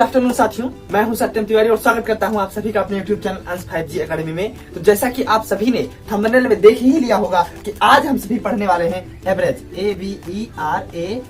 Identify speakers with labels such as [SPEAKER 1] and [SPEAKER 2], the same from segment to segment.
[SPEAKER 1] Afternoon साथियों, मैं हूं सत्यम तिवारी और स्वागत करता हूं आप सभी का अपने YouTube चैनल अंश 5G अकेडमी में। तो जैसा कि आप सभी ने थंबनेल में देख ही लिया होगा कि आज हम सभी पढ़ने वाले हैं एवरेज, AVERAGE।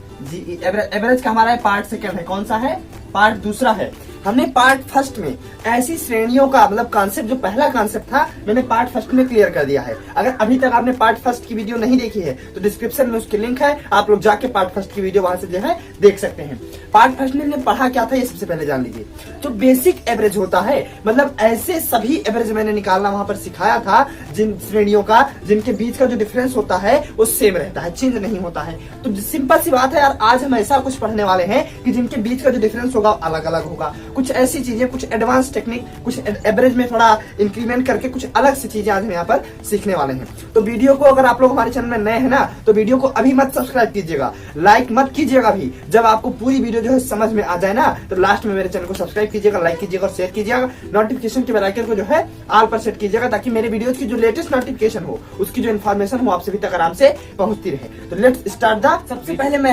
[SPEAKER 1] एवरेज का हमारा पार्ट सेकंड है। कौन सा है? पार्ट दूसरा है। हमने पार्ट फर्स्ट में ऐसी श्रेणियों का मतलब कॉन्सेप्ट, जो पहला कॉन्सेप्ट था, मैंने पार्ट फर्स्ट में क्लियर कर दिया है। अगर अभी तक आपने पार्ट फर्स्ट की वीडियो नहीं देखी है तो डिस्क्रिप्शन में उसकी लिंक है, आप लोग जाके पार्ट फर्स्ट की वीडियो वहां से जो है देख सकते हैं। पार्ट फर्स्ट में हमने पढ़ा क्या था ये सबसे पहले जान लीजिए। तो बेसिक एवरेज होता है, मतलब ऐसे सभी एवरेज मैंने निकालना वहां पर सिखाया था जिन श्रेणियों का, जिनके बीच का जो डिफरेंस होता है वो सेम रहता है, चेंज नहीं होता है। तो सिंपल सी बात है यार, आज हम ऐसा कुछ पढ़ने वाले हैं कि जिनके बीच का जो डिफरेंस होगा अलग अलग होगा। कुछ ऐसी चीजें, कुछ एडवांस टेक्निक, कुछ एवरेज में थोड़ा इंक्रीमेंट करके कुछ अलग सी चीजें आज हम यहाँ पर सीखने वाले हैं। तो वीडियो को, अगर आप लोग हमारे चैनल में नए हैं ना, तो वीडियो को अभी मत सब्सक्राइब कीजिएगा, लाइक मत कीजिएगा भी। जब आपको पूरी वीडियो जो है समझ में आ जाए ना, तो लास्ट में मेरे चैनल को सब्सक्राइब कीजिएगा, लाइक कीजिएगा और शेयर कीजिएगा। नोटिफिकेशन के बेल आइकन को जो है ऑल पर सेट कीजिएगा, ताकि मेरे वीडियो की जो लेटेस्ट नोटिफिकेशन हो, उसकी जो इन्फॉर्मेशन हो आप सभी तक आराम से पहुंचती रहे। तो लेट्स स्टार्ट द। सबसे पहले हम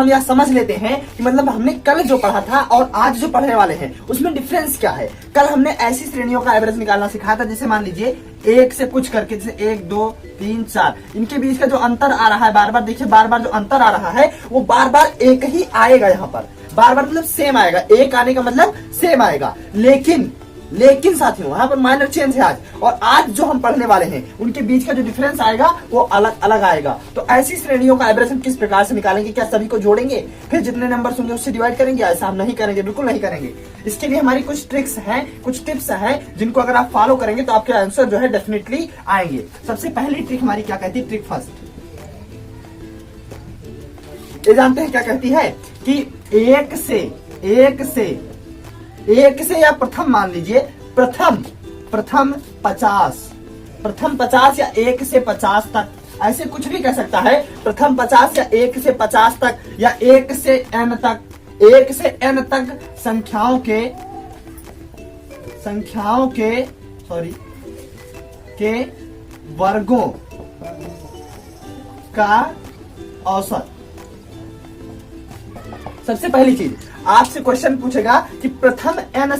[SPEAKER 1] यहाँ समझ लेते हैं कि मतलब हमने कल जो पढ़ा था और आज जो पढ़ने वाले हैं उसमें डिफरेंस क्या है। कल हमने ऐसी श्रेणियों का एवरेज निकालना सिखाया था, जैसे मान लीजिए एक से कुछ करके, जैसे 1 2 3 4, इनके बीच का जो अंतर आ रहा है, बार बार देखिए, बार बार जो अंतर आ रहा है वो बार बार एक ही आएगा। यहाँ पर बार बार मतलब सेम आएगा, एक आने का मतलब सेम आएगा। लेकिन साथियों, वहां पर माइनर चेंज है आज। और आज जो हम पढ़ने वाले हैं उनके बीच का जो डिफरेंस आएगा वो अलग अलग आएगा। तो ऐसी श्रेणियों का एवरेज हम किस प्रकार से निकालेंगे? क्या सभी को जोड़ेंगे, फिर जितने नंबर होंगे उससे डिवाइड करेंगे? ऐसा हम नहीं करेंगे, बिल्कुल नहीं करेंगे। इसके लिए हमारी कुछ ट्रिक्स हैं, कुछ टिप्स हैं, जिनको अगर आप फॉलो करेंगे तो आपके आंसर जो है डेफिनेटली आएंगे। सबसे पहली ट्रिक हमारी क्या कहती है? ट्रिक फर्स्ट, ये जानते हैं क्या कहती है कि एक से या प्रथम, मान लीजिए प्रथम 50 या 1 से 50 तक, ऐसे कुछ भी कह सकता है। प्रथम 50 या 1 से 50 तक या 1 से n तक संख्याओं के वर्गों का औसत। सबसे पहली चीज, आपसे क्वेश्चन पूछेगा कि प्रथम n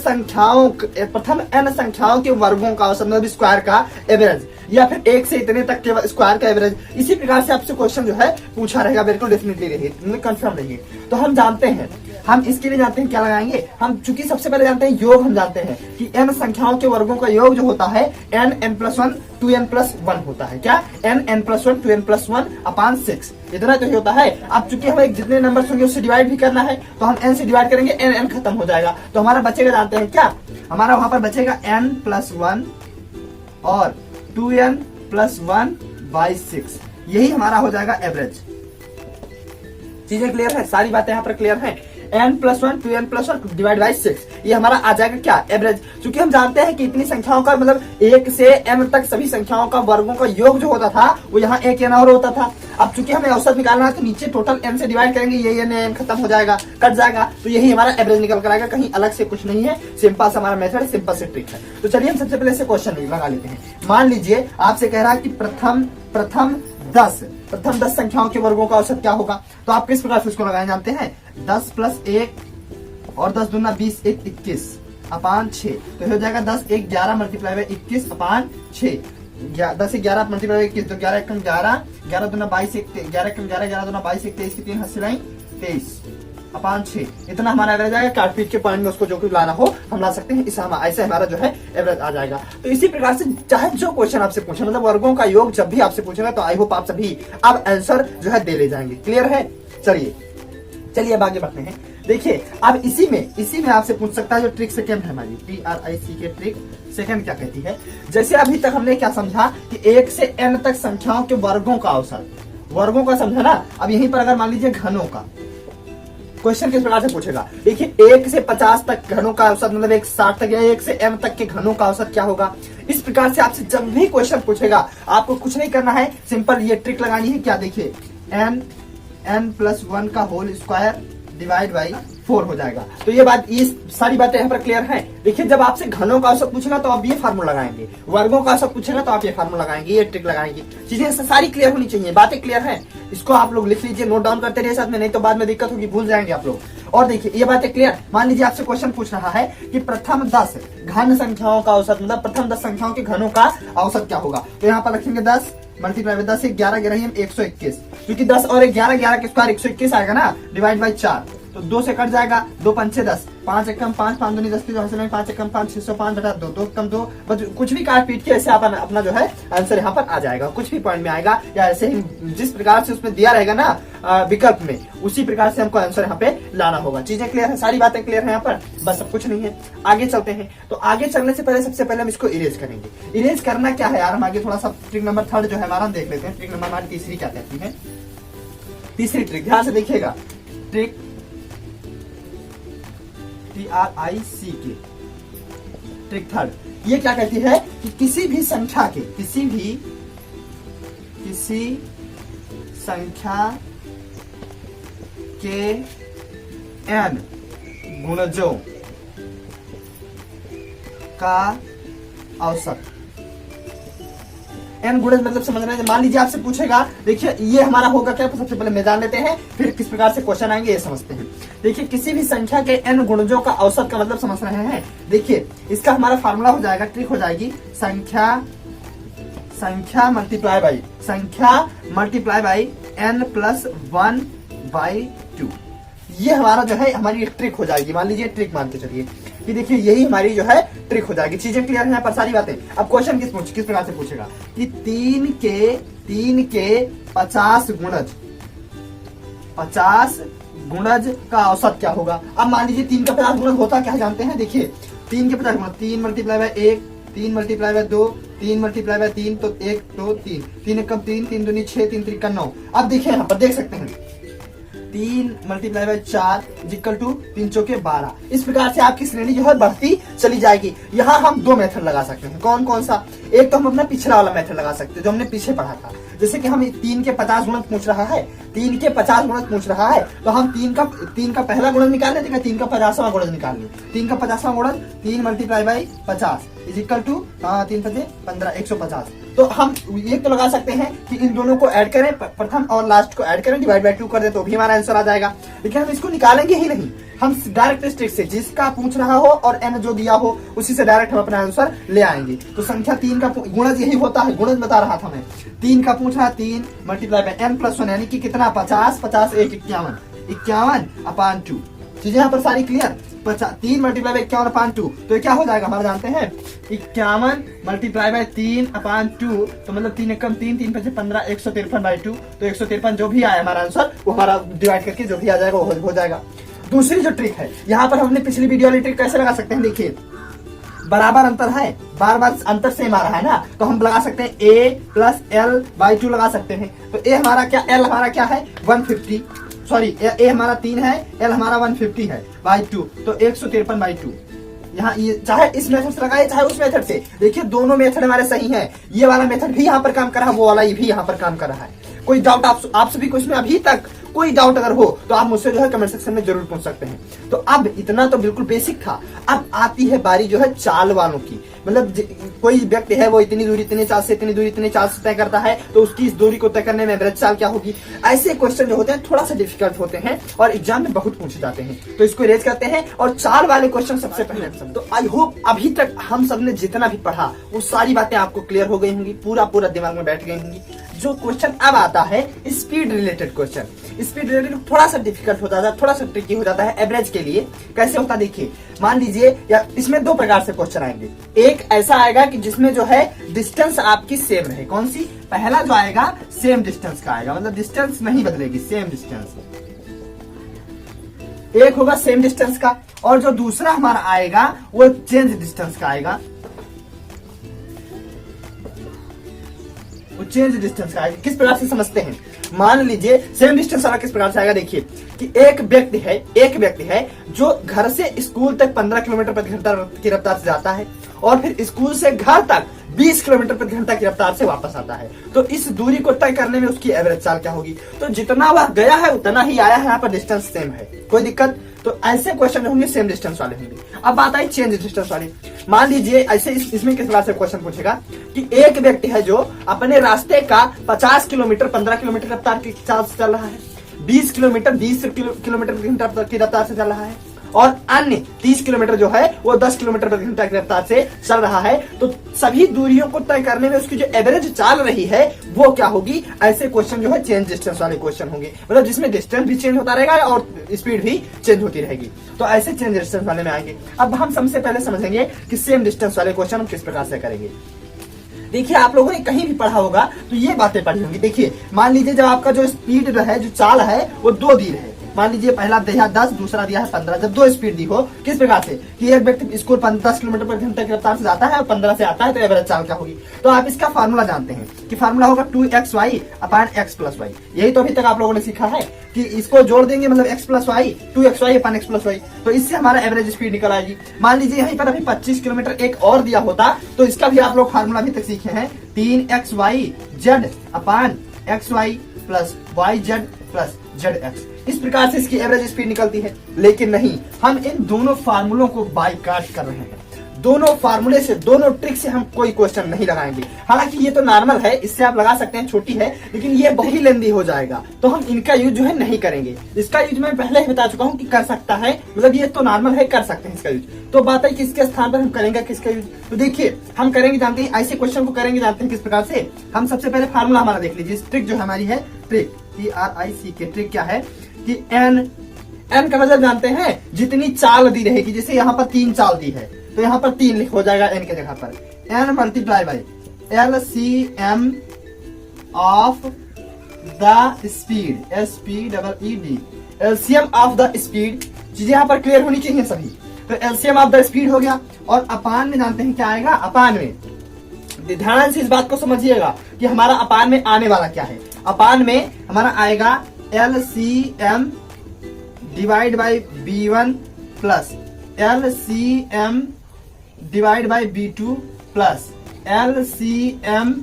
[SPEAKER 1] संख्याओं के वर्गों का औसत, मतलब स्क्वायर का एवरेज, या फिर 1 से इतने तक के स्क्वायर का एवरेज। इसी प्रकार से आपसे क्वेश्चन जो है पूछा रहेगा, बिल्कुल डेफिनेटली रहिए, कंफर्म रहिए। तो हम जानते हैं, हम इसके लिए जानते हैं क्या लगाएंगे। हम चूंकि सबसे पहले जानते हैं योग, हम जानते हैं कि n संख्याओं के वर्गों का योग जो होता है n+1 2n+1 होता है। क्या? n+1 2n+1 अपॉन 6, इतना तो ही होता है। अब चूंकि हमें जितने नंबर होंगे उससे डिवाइड भी करना है, तो हम n से डिवाइड करेंगे, n खत्म हो जाएगा। तो हमारा बचेगा, जानते हैं क्या? हमारा वहां पर बचेगा n+1 और 2n+1/6। यही हमारा हो जाएगा एवरेज। चीजें क्लियर है? सारी बातें यहाँ पर क्लियर हैं। n+1 2n+1 डिवाइड बाई 6, ये हमारा आ जाएगा क्या? एवरेज। क्योंकि हम जानते हैं कि इतनी संख्याओं का मतलब 1 से m तक सभी संख्याओं का वर्गों का योग जो होता था वो यहाँ 1 n और होता था। अब चूंकि हमें औसत निकालना है तो नीचे टोटल n से डिवाइड करेंगे, ये n खत्म हो जाएगा, कट जाएगा। तो यही हमारा एवरेज निकल कर आएगा, कहीं अलग से कुछ नहीं है। सिंपल सा हमारा मेथड, सिंपल से ट्रिक है। तो चलिए हम सबसे पहले से क्वेश्चन लगा लेते हैं। मान लीजिए आपसे कह रहा है कि प्रथम 10 संख्याओं के वर्गों का औसत क्या होगा। तो आप किस प्रकार से उसको लगाए जानते हैं? 10 + 1 और 10 दूना 20, 1 21 अपॉन 6। तो हो जाएगा 10 1 11 मल्टीप्लाई बाई 21 अपॉन 6। 10 से 11 मल्टीप्लाई बाई 21, तो 11 1 11, 11 दूना 22, 11 1 11, 11 दूना 22, 23 की 3 हाथ से लाई 23 अपॉन 6। इतना हमारा एवरेज आएगा। काटपीट के पॉइंट में उसको जो कुछ लाना हो हम ला सकते हैं। ऐसे हमारा जो है एवरेज आ जाएगा। तो इसी प्रकार से चाहे जो क्वेश्चन आपसे पूछे, मतलब वर्गों का योग जब भी आपसे पूछेगा, तो आई होप आप सभी अब आंसर जो है दे ले जाएंगे। क्लियर है? चलिए अब आगे बढ़ते हैं। देखिए, अब इसी में आपसे पूछ सकता है जो ट्रिक सेकंड है हमारी, TRIC के ट्रिक सेकंड क्या कहती है। जैसे अभी तक हमने क्या समझा कि 1 से n तक संख्याओं के वर्गों का औसत, वर्गों का समझा ना। अब यहीं पर अगर मान लीजिए घनों का क्वेश्चन किस प्रकार से पूछेगा, देखिए 1 से 50 तक घनों का औसत, मतलब 1 से 60 तक या 1 से m तक के घनों का औसत क्या होगा। इस प्रकार से आपसे जब भी क्वेश्चन पूछेगा, आपको कुछ नहीं करना है, सिंपल ये ट्रिक लगानी है। क्या? देखिए n+1 का होल स्क्वायर डिवाइड बाई 4 हो जाएगा। तो ये सारी बातें यहाँ पर क्लियर हैं। देखिए, जब आपसे घनों का औसत पूछेगा तो आप ये फार्मूला लगाएंगे, वर्गों का औसत पूछेगा तो आप ये फार्मूला लगाएंगे, ये ट्रिक लगाएंगे। चीजें सारी क्लियर होनी चाहिए, बातें क्लियर हैं। इसको आप लोग लिख लीजिए, नोट डाउन करते रहिए साथ में, नहीं तो बाद में दिक्कत होगी, भूल जाएंगे आप लोग। और देखिए ये बात है क्लियर। मान लीजिए आपसे क्वेश्चन पूछ रहा है कि प्रथम 10 घन संख्याओं का औसत, मतलब प्रथम 10 संख्याओं के घनों का औसत क्या होगा। तो यहाँ पर रखेंगे 10 मल्टीप्लाई बाय 10, 11 11 121, क्योंकि 10 और 11 11 के स्क्वायर 121 आएगा ना, डिवाइड बाई 4, तो 2 से कट जाएगा, 2 5 6 10, 5 1 कम 5, 5 दूनी 10 की 5 1 कम 5 605 बटा 2, 2 कम 2, बस कुछ भी काट पीट के ऐसे अपना जो है आंसर यहाँ पर आ जाएगा, कुछ भी पॉइंट में आएगा, या ऐसे ही जिस प्रकार से उसमें दिया रहेगा ना विकल्प में, उसी प्रकार से हमको आंसर यहाँ पे लाना होगा। चीजें क्लियर है, सारी बातें क्लियर है यहाँ पर, बस सब कुछ नहीं है। आगे चलते हैं। तो आगे चलने से पहले सबसे पहले हम इसको इरेज करेंगे। इरेज करना क्या है यार, हम आगे थोड़ा सा ट्रिक नंबर 3 जो है हमारा देख लेते हैं। ट्रिक नंबर हमारी तीसरी क्या कहती है, तीसरी ट्रिक ध्यान से देखिएगा, ट्रिक TRIC की ट्रिक 3 ये क्या कहती है कि किसी संख्या के n गुणजों का औसत, n गुणज मतलब समझ रहे हैं। मान लीजिए आपसे पूछेगा, देखिए ये हमारा होगा क्या, सबसे पहले मैं जान लेते हैं, फिर किस प्रकार से क्वेश्चन आएंगे ये समझते हैं। देखिए किसी भी संख्या के n गुणजों का औसत का मतलब समझ रहे हैं। देखिए इसका हमारा फार्मूला हो जाएगा, ट्रिक हो जाएगी, संख्या मल्टीप्लाई बाई n प्लस 1/2। ये हमारा जो है हमारी एक ट्रिक हो जाएगी। मान लीजिए ट्रिक मान के चलिए कि देखिए यही हमारी जो है ट्रिक हो जाएगी। चीजें क्लियर है यहाँ पर सारी बातें। अब क्वेश्चन किस प्रकार से पूछेगा कि 3 के 50 गुणज का औसत क्या होगा। अब मान लीजिए 3 का 50 गुणज होता क्या जानते हैं। देखिए 3 के 50 गुणज, 3 multiply by 1, 3 multiply by 2, 3 multiply by 3, तो 1 2 3, 3 1 3, 3 दूनी 6, 3 3 9। अब देखिए यहाँ पर देख सकते हैं 3 मल्टीप्लाई बाय 4 इक्वल टू 3 चौके 12। इस प्रकार से आपकी श्रेणी जो है बढ़ती चली जाएगी। यहाँ हम 2 मेथड लगा सकते हैं। कौन सा, एक तो हम अपना पिछला वाला मेथड लगा सकते हैं जो हमने पीछे पढ़ा था। जैसे कि हम 3 के 50 गुणज पूछ रहा है, 3 के 50 गुणज पूछ रहा है, तो हम 3 का पहला गुणज निकाल लेते हैं, 3 का 50वां गुणज निकाल लें। 3 का 50वां गुणज 3 मल्टीप्लाई बाई 50 इक्वल टू 3 5 15 150। तो हम ये तो लगा सकते हैं कि इन दोनों को ऐड करें, प्रथम और लास्ट को ऐड करें, डिवाइड बाय 2 कर दे तो भी हमारा आंसर आ जाएगा। लेकिन हम इसको निकालेंगे ही नहीं, हम डायरेक्ट स्ट्रिक से जिसका पूछ रहा हो और n जो दिया हो उसी से डायरेक्ट हम अपना आंसर ले आएंगे। तो संख्या 3 का गुणज यही होता है, गुणज बता रहा था मैं। 3 का पूछ रहा, 3 मल्टीप्लाई बाय n प्लस 1 यानी कि कितना 50 50 1 51/2। चीजें यहाँ पर सारी क्लियर। 3 मल्टीप्लाई बाय 51/2 तो ये क्या हो जाएगा हमारा जानते हैं 51 मल्टीप्लाई बाय 3/2, तो मतलब 3 1 3, 3 5 15 153/2। तो 153 जो भी आया हमारा आंसर वो हमारा डिवाइड करके जो भी आ जाएगा वो हो जाएगा। दूसरी जो ट्रिक है यहाँ पर हमने पिछली वीडियो वाली ट्रिक कैसे लगा सकते हैं। देखिए बराबर अंतर है, बार अंतर सेम आ रहा है ना, तो हम लगा सकते हैं a प्लस l/2 लगा सकते हैं। तो a हमारा क्या, l हमारा क्या है 150, सॉरी a हमारा 3 है, l हमारा 150 है बाई 2, तो 153/2। यहाँ ये चाहे इस मेथड से लगाए चाहे उस मेथड से, देखिए दोनों मेथड हमारे सही हैं। ये वाला मेथड भी यहाँ पर काम कर रहा है, वो वाला भी यहाँ पर काम कर रहा है। कोई डाउट आप सभी को इसमें अभी तक कोई डाउट अगर हो तो आप मुझसे जो है कमेंट सेक्शन में जरूर पूछ सकते हैं। तो अब इतना तो बिल्कुल बेसिक था। अब आती है बारी जो है चाल वालों की। मतलब कोई व्यक्ति है वो इतनी दूरी इतने चाल से इतनी दूरी इतने चाल से तय करता है, तो उसकी इस दूरी को तय करने में एवरेज चाल क्या होगी। ऐसे क्वेश्चन जो होते हैं थोड़ा सा डिफिकल्ट होते हैं और एग्जाम में बहुत पूछे जाते हैं, तो इसको रेज करते हैं और चाल वाले क्वेश्चन सबसे पहले। तो आई होप अभी तक हम सबने जितना भी पढ़ा वो सारी बातें आपको क्लियर हो गई होंगी, पूरा दिमाग में बैठ गई होंगी। जो क्वेश्चन अब आता है speed related question, speed related थोड़ा सा डिफिकल्ट हो जाता है, थोड़ा सा ट्रिकी हो जाता है एवरेज के लिए। कैसे होता है देखिए, मान लीजिए या इसमें 2 प्रकार से क्वेश्चन आएंगे। एक ऐसा आएगा कि जिसमें जो है डिस्टेंस आपकी सेम रहे। कौन सी, पहला जो आएगा सेम डिस्टेंस का आएगा, मतलब डिस्टेंस नहीं बदलेगी, सेम डिस्टेंस। एक होगा सेम डिस्टेंस का, और जो दूसरा हमारा आएगा वो चेंज डिस्टेंस का आएगा, वो चेंज डिस्टेंस का आएगा। किस प्रकार से समझते हैं, मान लीजिए सेम डिस्टेंस वाला किस प्रकार से आएगा। देखिए कि एक व्यक्ति है जो घर से स्कूल तक 15 किलोमीटर प्रति घंटा की रफ्तार से जाता है और फिर स्कूल से घर तक 20 किलोमीटर प्रति घंटा की रफ्तार से वापस आता है। तो इस दूरी को तय करने में उसकी एवरेज चाल क्या होगी। तो जितना वह गया है उतना ही आया है, यहाँ पर डिस्टेंस सेम है, कोई दिक्कत। तो ऐसे क्वेश्चन होंगे सेम डिस्टेंस वाले होंगे। अब बात आई चेंज डिस्टेंस वाले। मान लीजिए ऐसे इसमें किस प्रकार से क्वेश्चन पूछेगा कि एक व्यक्ति है जो अपने रास्ते का 50 किलोमीटर 15 किलोमीटर रफ्तार की चाल से चल रहा है, 20 किलोमीटर 20 किलोमीटर प्रति घंटा की रफ्तार से चल रहा है और अन्य 30 किलोमीटर जो है वो 10 किलोमीटर प्रति घंटा की रफ्तार से चल रहा है, तो सभी दूरियों को तय करने में उसकी जो एवरेज चाल रही है वो क्या होगी? ऐसे क्वेश्चन जो है चेंज डिस्टेंस वाले क्वेश्चन होंगे, मतलब जिसमें डिस्टेंस भी चेंज होता रहेगा और स्पीड भी चेंज होती रहेगी, तो ऐसे चेंज डिस्टेंस वाले में आएंगे। अब हम सबसे पहले समझेंगे कि सेम डिस्टेंस वाले क्वेश्चन हम किस प्रकार से करेंगे। देखिए, आप लोगों ने कहीं भी पढ़ा होगा तो ये बातें पढ़ी होंगी। देखिए, मान लीजिए जब आपका जो स्पीड है, जो चाल है, वो दो दी है। मान लीजिए पहला दिया 10, दूसरा दिया है 15। जब दो स्पीड दी हो, किस प्रकार से कि एक व्यक्ति स्कूल 10 किलोमीटर प्रति घंटा की रफ्तार से जाता है और 15 से आता है, तो एवरेज चाल क्या होगी? तो आप इसका फार्मूला जानते हैं कि फार्मूला होगा 2xy अपान x प्लस वाई। यही तो अभी तक आप लोगों ने सीखा है कि इसको जोड़ देंगे, मतलब x प्लस वाई, 2xy अपान x प्लस वाई, तो इससे हमारा एवरेज स्पीड निकल आएगी। मान लीजिए यहीं पर अभी 25 किलोमीटर एक और दिया होता, तो इसका भी आप लोग फार्मूला अभी तक सीखे हैं, 3xyz अपान xy plus yz plus zx। इस प्रकार से इसकी एवरेज स्पीड निकलती है। लेकिन नहीं, हम इन दोनों फार्मूलों को बाइकाट कर रहे हैं। दोनों फार्मूले से, दोनों ट्रिक से हम कोई क्वेश्चन नहीं लगाएंगे। हालांकि ये तो नॉर्मल है, इससे आप लगा सकते हैं, छोटी है, लेकिन ये बहुत ही लेंदी हो जाएगा, तो हम इनका यूज जो है नहीं करेंगे। इसका यूज मैं पहले ही बता चुका हूँ कि कर सकता है, मतलब ये तो नॉर्मल है, कर सकते हैं इसका यूज। तो बात है किसके स्थान पर हम करेंगे किसका यूज। तो देखिए, हम करेंगे, जानते हैं ऐसे क्वेश्चन को करेंगे, जानते हैं किस प्रकार से। हम सबसे पहले फार्मूला हमारा देख लीजिए। ट्रिक जो हमारी है, ट्रिक TRIC ट्रिक क्या है कि n का मतलब जानते हैं, जितनी चाल दी रहेगी। जैसे यहाँ पर 3 चाल दी है, तो यहाँ पर 3 हो जाएगा n के जगह पर, n multiply by LCM of the speed, SPEED, LCM of the speed. चीजें यहाँ पर क्लियर होनी चाहिए सभी। तो LCM ऑफ द स्पीड हो गया, और अपान में जानते हैं क्या आएगा? अपान में ध्यान से इस बात को समझिएगा कि हमारा अपान में आने वाला क्या है। अपान में हमारा आएगा LCM divide by B1 plus LCM divide by B2 plus LCM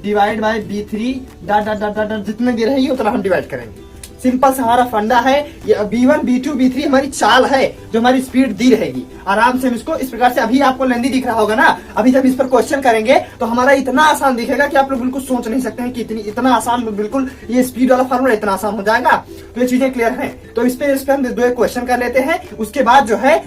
[SPEAKER 1] divide by B3 dot dot dot dot, जितने दे रही है उतना हम डिवाइड करेंगे। सिंपल सा हमारा फंडा है। ये B1 B2 B3 हमारी चाल है जो हमारी स्पीड दी रहेगी। आराम से हम इसको इस प्रकार से, अभी आपको लेंदी दिख रहा होगा ना, अभी जब इस पर क्वेश्चन करेंगे तो हमारा इतना आसान दिखेगा कि आप लोग बिल्कुल सोच नहीं सकते हैं कि इतना आसान, बिल्कुल ये स्पीड वाला फार्मूला इतना आसान हो जाएगा। तो ये चीजें क्लियर हैं। तो इस पे हम 2 क्वेश्चन कर लेते हैं। उसके बाद जो है,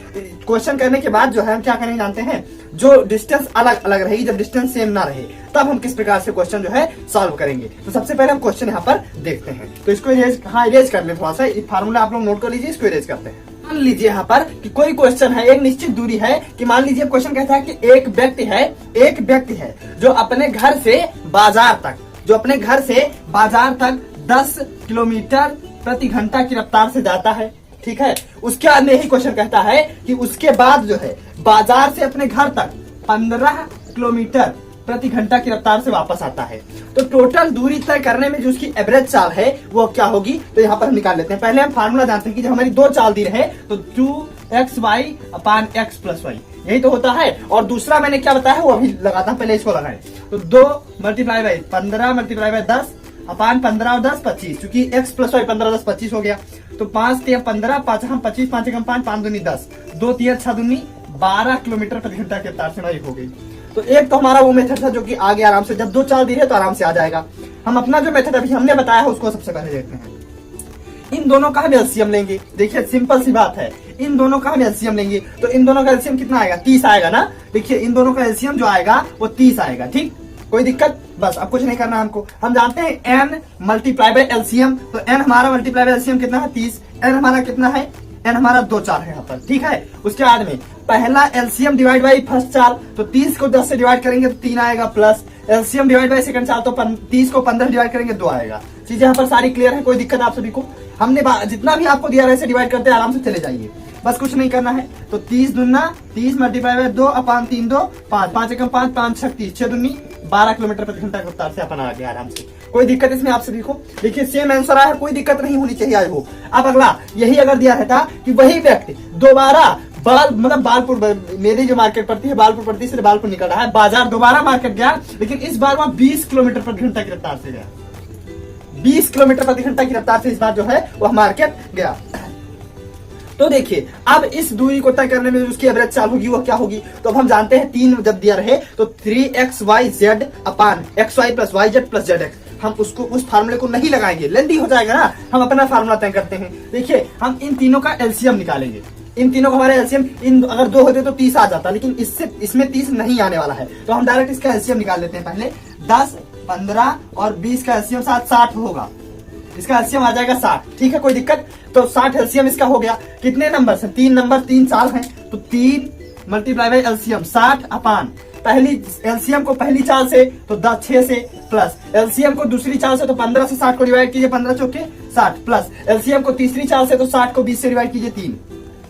[SPEAKER 1] क्वेश्चन करने के बाद जो है हम क्या करेंगे जानते हैं, जो डिस्टेंस अलग अलग रहेगी, जब डिस्टेंस सेम ना रहे तब हम किस प्रकार से क्वेश्चन जो है सॉल्व करेंगे। तो सबसे पहले हम क्वेश्चन यहाँ पर देखते हैं। तो इसको इरेज कर ले, थोड़ा सा फार्मूला आप लोग नोट कर लीजिए, इसको इरेज करते हैं। मान लीजिए यहाँ पर कि कोई क्वेश्चन है, एक निश्चित दूरी है, कि मान लीजिए क्वेश्चन कहता है कि एक व्यक्ति है जो अपने घर से बाजार तक 10 किलोमीटर प्रति घंटा की रफ्तार से जाता है, ठीक है। उसके बाद में यही क्वेश्चन कहता है कि उसके बाद जो है बाजार से अपने घर तक 15 किलोमीटर प्रति घंटा की रफ्तार से वापस आता है। तो टोटल दूरी तय करने में जो उसकी एवरेज चाल है वो क्या होगी? तो यहाँ पर हम निकाल लेते हैं। पहले हम फार्मूला जानते हैं कि जब हमारी 2 चाल दी रहे तो 2xy अपान x प्लस वाई, यही तो होता है। और दूसरा मैंने क्या बताया वो अभी लगाता हूँ, पहले इसको लगाएं। तो 2 मल्टीप्लाई बाई 15 मल्टीप्लाई बाई 10 अपान 15 और 10 25, क्योंकि x प्लस वाई 15 10 25 हो गया। तो 5 3 15, 5 हम 25, 5 1 5, 5 दूनी 10, 2 3 6 दूनी 12 किलोमीटर प्रति घंटा की रफ्तार से हमारी हो गई। तो एक तो हमारा वो मेथड था जो कि आगे आराम से, जब 2 चाल दी है तो आराम से आ जाएगा। हम अपना जो मेथड अभी हमने बताया है उसको सबसे पहले देखते हैं। इन दोनों का हम एलसीएम लेंगे। देखिए सिंपल सी बात है, इन दोनों का हम एलसीएम लेंगे। तो इन दोनों का एलसीएम कितना आएगा? 30 आएगा ना। देखिए इन दोनों का एलसीएम जो आएगा वो 30 आएगा, ठीक। कोई दिक्कत? बस अब कुछ नहीं करना हमको। हम जानते हैं n मल्टीप्लाई बाय एलसीएम, तो n हमारा मल्टीप्लाई बाय एलसीएम कितना है? 30। n हमारा कितना है? n हमारा 2 चाल है यहाँ पर, ठीक है। उसके बाद में पहला एलसीएम डिवाइड बाई फर्स्ट चाल, तो 30 को 10 से डिवाइड करेंगे तो 3 आएगा, plus LCM divide by second चाल, तो 30 को 15 डिवाइड करेंगे 2 आएगा। चीजें यहाँ पर सारी क्लियर है, कोई दिक्कत आप सभी को? हमने जितना भी आपको दिया वैसे डिवाइड करते आराम से चले जाइए, बस कुछ नहीं करना है। तो 30 दूना 30 मल्टीप्लाई बाय 2 अपान 3 2 5 5 1 5 5 6 30 6 दूनी 12 किलोमीटर प्रति घंटा की रफ्तार से अपन आ गए आराम से। कोई दिक्कत इसमें आप सभी को? देखिए सेम आंसर आया, कोई दिक्कत नहीं होनी चाहिए। आई हो अब अगला यही अगर दिया रहता कि वही व्यक्ति दोबारा बालपुर, मेरी जो मार्केट पड़ती है बालपुर पड़ती है, इसलिए बालपुर निकल रहा है, बाजार दोबारा मार्केट गया, लेकिन इस बार वहां 20 किलोमीटर प्रति घंटा की रफ्तार से गया। 20 किलोमीटर प्रति घंटा की रफ्तार से इस बार जो है वह मार्केट गया। तो देखिए अब इस दूरी को तय करने में उसकी एवरेज चाल होगी वो क्या होगी? तो अब हम जानते हैं 3 जब दिया रहे तो 3xyz अपान xy plus yz plus zx। हम उसको उस फार्मूले को नहीं लगाएंगे, लेंदी हो जाएगा ना, हम अपना फार्मूला तय करते हैं। देखिए हम इन तीनों का एलसीएम निकालेंगे, इन तीनों का हमारा एलसीएम, इन अगर 2 होते तो 30 आ जाता, लेकिन इसमें 30 नहीं आने वाला है, तो हम डायरेक्ट इसका एलसीएम निकाल लेते हैं। पहले 10, 15 और 20 का एलसीएम 60 होगा, इसका एलसीएम आ जाएगा 60। ठीक है, कोई दिक्कत? तो 60 एलसीएम इसका हो गया। कितने नंबर से? 3 नंबर, 3 चाल है, तो 3 मल्टीप्लाई बाई एलसीएम 60 अपान पहली एलसीएम को पहली चाल से तो 10 6 से, प्लस एलसीएम को दूसरी चाल से तो 15 से 60 को डिवाइड कीजिए, 15 चौके 60, प्लस एलसीएम को तीसरी चाल से तो 60 को 20 से डिवाइड कीजिए 3।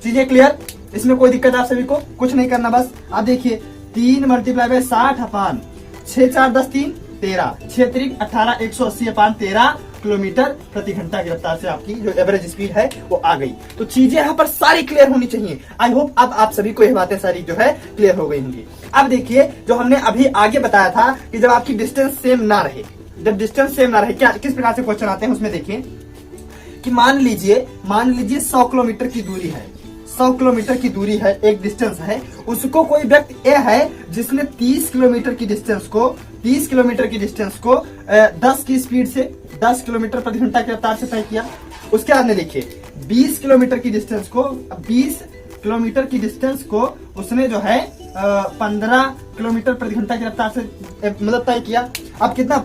[SPEAKER 1] चीजें क्लियर? इसमें कोई दिक्कत आप सभी को? कुछ नहीं करना, बस आप देखिए 3 multiply by 60 upon 6 4 10 3 13, 6 3 18, 180 upon 13 kilometre प्रति घंटा की रफ्तार से आपकी जो एवरेज स्पीड है वो आ गई। तो चीजें यहाँ पर सारी क्लियर होनी चाहिए। आई होप अब आप सभी को ये बातें सारी जो है क्लियर हो गई होंगी। अब देखिए जो हमने अभी आगे बताया था कि जब आपकी डिस्टेंस सेम ना रहे, जब डिस्टेंस सेम ना रहे, क्या किस प्रकार से क्वेश्चन आते हैं उसमें देखिए कि मान लीजिए 100 किलोमीटर की दूरी है, 100 किलोमीटर की दूरी है, एक डिस्टेंस है, उसको कोई व्यक्ति ए है जिसने 30 किलोमीटर की डिस्टेंस को 10 की स्पीड से 10 किलोमीटर प्रति घंटा की रफ्तार से तय किया। उसके बाद में देखिए 20 किलोमीटर की डिस्टेंस को 20 किलोमीटर की डिस्टेंस को उसने जो है 15 किलोमीटर प्रति घंटा की रफ्तार से मतलब तय किया। अब कितना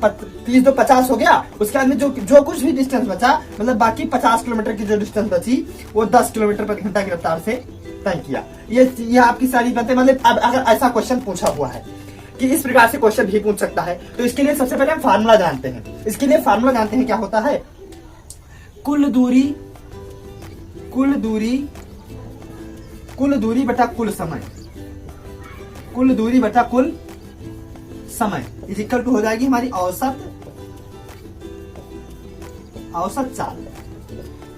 [SPEAKER 1] 30 तो 50 हो गया। उसके बाद में जो कुछ भी डिस्टेंस बचा, मतलब बाकी 50 किलोमीटर की जो डिस्टेंस बची वो 10 किलोमीटर प्रति घंटा की रफ्तार से तय किया। ये आपकी सारी बातें, मतलब अब अगर ऐसा क्वेश्चन पूछा हुआ है कि इस प्रकार से क्वेश्चन भी पूछ सकता है, तो इसके लिए सबसे पहले हम फार्मूला जानते हैं। इसके लिए फार्मूला जानते हैं, क्या होता है? कुल दूरी बटा कुल समय, कुल दूरी बटा कुल समय इज इक्वल टू हो जाएगी हमारी औसत चाल।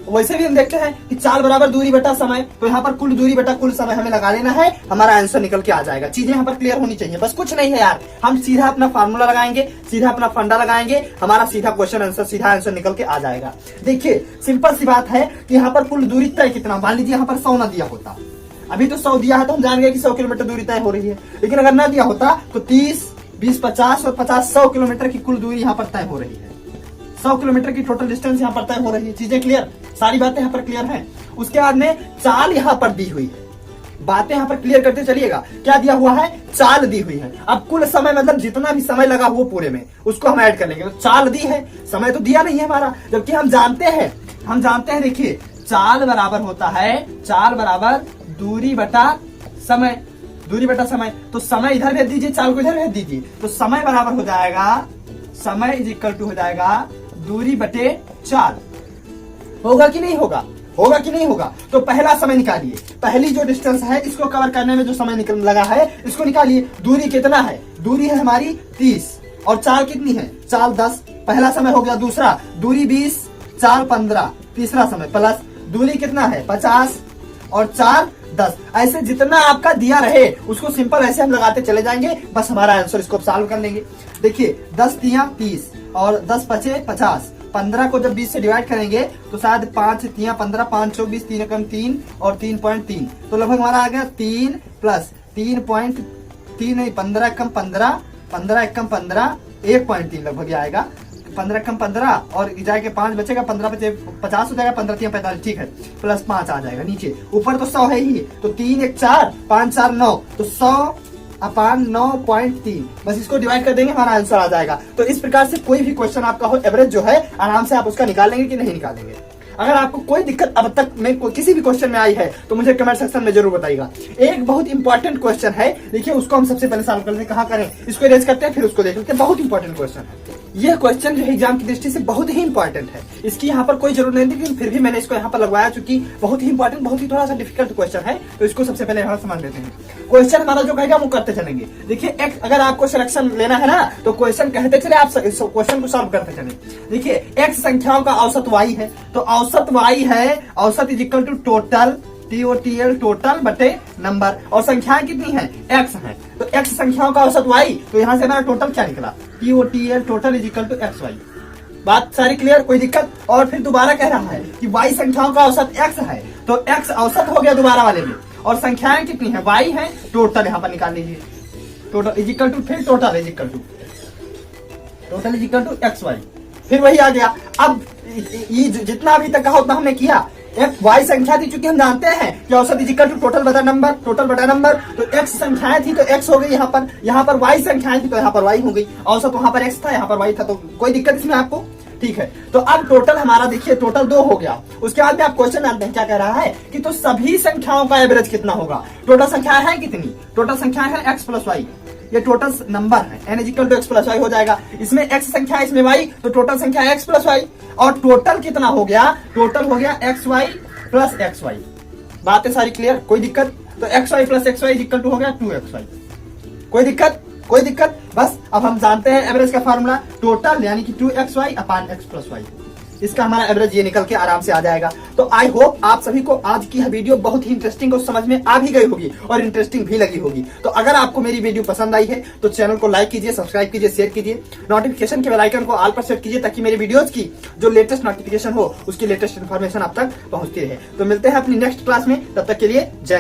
[SPEAKER 1] वैसे भी हम देखते हैं कि चाल बराबर दूरी बटा समय, तो यहाँ पर कुल दूरी बटा कुल समय हमें लगा लेना है, हमारा आंसर निकल के आ जाएगा। चीजें यहाँ पर क्लियर होनी चाहिए, बस कुछ नहीं है यार, हम सीधा अपना फार्मूला लगाएंगे, सीधा अपना फंडा लगाएंगे, हमारा सीधा क्वेश्चन आंसर, सीधा आंसर निकल के आ जाएगा। देखिए सिंपल सी बात है कि यहाँ पर कुल दूरी तय कितना, मान लीजिए यहाँ पर 100 ना दिया होता, अभी तो 100 दिया है तो हम जान गए कि 100 किलोमीटर दूरी तय हो रही है, लेकिन अगर ना दिया होता तो 30, 20, 50 और 50 100 किलोमीटर की कुल दूरी यहाँ पर तय हो रही है। 100 किलोमीटर की टोटल डिस्टेंस यहाँ पर तय हो रही है। चीजें क्लियर? सारी बातें यहाँ पर क्लियर हैं। उसके बाद में चाल यहाँ पर दी हुई है, बातें यहाँ पर क्लियर करते चलिएगा। क्या दिया हुआ है? चाल दी हुई है। अब कुल समय मतलब जितना भी समय लगा हुआ पूरे में उसको हम ऐड कर लेंगे, तो चाल दी है, समय तो दिया नहीं है हमारा, जबकि हम जानते हैं देखिए चाल बराबर होता है, चाल बराबर दूरी बटा समय, दूरी बटा समय, तो समय इधर भेज दीजिए, चाल को इधर भेज दीजिए, तो समय बराबर हो जाएगा, समय इज इक्वल टू हो जाएगा दूरी बटे चाल। होगा कि नहीं होगा? होगा कि नहीं होगा? तो पहला समय निकालिए, पहली जो डिस्टेंस है इसको कवर करने में जो समय निकल लगा है इसको निकालिए। दूरी कितना है? दूरी है हमारी 30 और चाल कितनी है? चाल 10। पहला समय हो गया। दूसरा दूरी 20, चाल 15, तीसरा समय प्लस दूरी कितना है? 50 और चाल 10। ऐसे जितना आपका दिया रहे उसको सिंपल ऐसे हम लगाते चले जाएंगे, बस हमारा आंसर इसको सॉल्व कर लेंगे। देखिए 10 तिया 30 और 10 पचे 50, 15 को जब 20 से डिवाइड करेंगे तो शायद 5 तिया 15, 5 24, 3 एकम 3 और 3.3, तो लगभग हमारा आ गया 3 प्लस 3.3 नहीं 15 एकम 15, 15 एकम 15, 1.3 लगभग आएगा। 15 कम 15 और जाके 5 बचेगा, 15 बचे 50 हो जाएगा, 15 3 45, ठीक है, प्लस 5 आ जाएगा नीचे। ऊपर तो 100 है ही, तो 3 1 4, 5 4 9, तो 100 अपान 9.3, बस इसको डिवाइड कर देंगे, हमारा आंसर आ जाएगा। तो इस प्रकार से कोई भी क्वेश्चन आपका हो एवरेज जो है आराम से आप उसका निकालेंगे कि नहीं निकालेंगे। अगर आपको कोई दिक्कत अब तक में किसी भी क्वेश्चन में आई है तो मुझे कमेंट सेक्शन में जरूर बताइएगा। एक बहुत इंपॉर्टेंट क्वेश्चन है, देखिए उसको हम सबसे पहले सॉल्व करते हैं। कहाँ करें? इसको इरेज करते हैं फिर उसको देख लेते हैं। बहुत इंपॉर्टेंट क्वेश्चन है यह क्वेश्चन, जो एग्जाम की दृष्टि से बहुत ही इंपॉर्टेंट है। इसकी यहाँ पर कोई जरूरत नहीं थी, लेकिन फिर भी मैंने इसको यहाँ पर लगवाया, चूंकि बहुत ही इंपॉर्टेंट, बहुत ही थोड़ा सा डिफिकल्ट क्वेश्चन है, तो इसको सबसे पहले यहाँ समझ लेते हैं। क्वेश्चन हमारा जो कहेगा वो करते चलेंगे। देखिए अगर आपको सिलेक्शन लेना है ना तो क्वेश्चन कहते चले, आप क्वेश्चन को सॉल्व करते चले। देखिए एक्स संख्याओं का औसत वाई है, तो औसत वाई है, औसत is equal to total TOTL total बटे नंबर, और संख्याएं कितनी है? x है, तो x संख्याओं का औसत y, तो यहाँ से हमारा टोटल क्या निकला? TOTL total is equal to XY। बात सारी क्लियर? कोई दिक्कत? और फिर दोबारा कह रहा है कि y संख्याओं का औसत x है, तो x औसत हो गया दोबारा वाले में, और संख्याएं कितनी है? y है, टोटल यहाँ पर निकाल लीजिए, टोटल इज इक्वल टू, फिर total is equal to total is equal to x y. फिर वही आ गया। अब ये जितना अभी तक कहा उतना हमने किया। एक वाई संख्या थी, चूंकि हम जानते हैं कि औसत इज इक्वल टू टोटल बटा नंबर, टोटल बटा नंबर, तो एक्स संख्याएं थी तो एक्स हो गई यहाँ पर वाई संख्याएं थी तो यहाँ पर वाई हो गई। औसत वहां पर एक्स था, यहाँ पर वाई था, तो कोई दिक्कत इसमें आपको? ठीक है। तो अब टोटल हमारा देखिए टोटल 2 हो गया। उसके बाद में आप क्वेश्चन जानते हैं क्या कह रहा है कि तो सभी संख्याओं का एवरेज कितना होगा। टोटल संख्या है कितनी? टोटल संख्या है एक्स प्लस वाई, ये टोटल नंबर है, n is equal to x plus y हो जाएगा। इसमें x संख्या इसमें y, तो टोटल संख्या x प्लस वाई। और टोटल कितना हो गया? टोटल हो गया x y plus x y. बातें सारी क्लियर? कोई दिक्कत? तो x y plus x y equal to हो गया 2xy। कोई दिक्कत? कोई दिक्कत? बस अब हम जानते हैं एवरेज का फार्मूला, टोटल यानी कि 2xy अपान x प्लस वाई। इसका हमारा एवरेज ये निकल के आराम से आ जाएगा। तो आई होप आप सभी को आज की यह वीडियो बहुत ही इंटरेस्टिंग और समझ में आ भी गई होगी और इंटरेस्टिंग भी लगी होगी। तो अगर आपको मेरी वीडियो पसंद आई है तो चैनल को लाइक कीजिए, सब्सक्राइब कीजिए, शेयर कीजिए, नोटिफिकेशन के बेल आइकन को ऑल पर सेट कीजिए ताकि मेरी वीडियोस की जो लेटेस्ट नोटिफिकेशन हो उसकी लेटेस्ट इन्फॉर्मेशन आप तक पहुंचती रहे। तो मिलते हैं अपनी नेक्स्ट क्लास में, तब तक के लिए जय।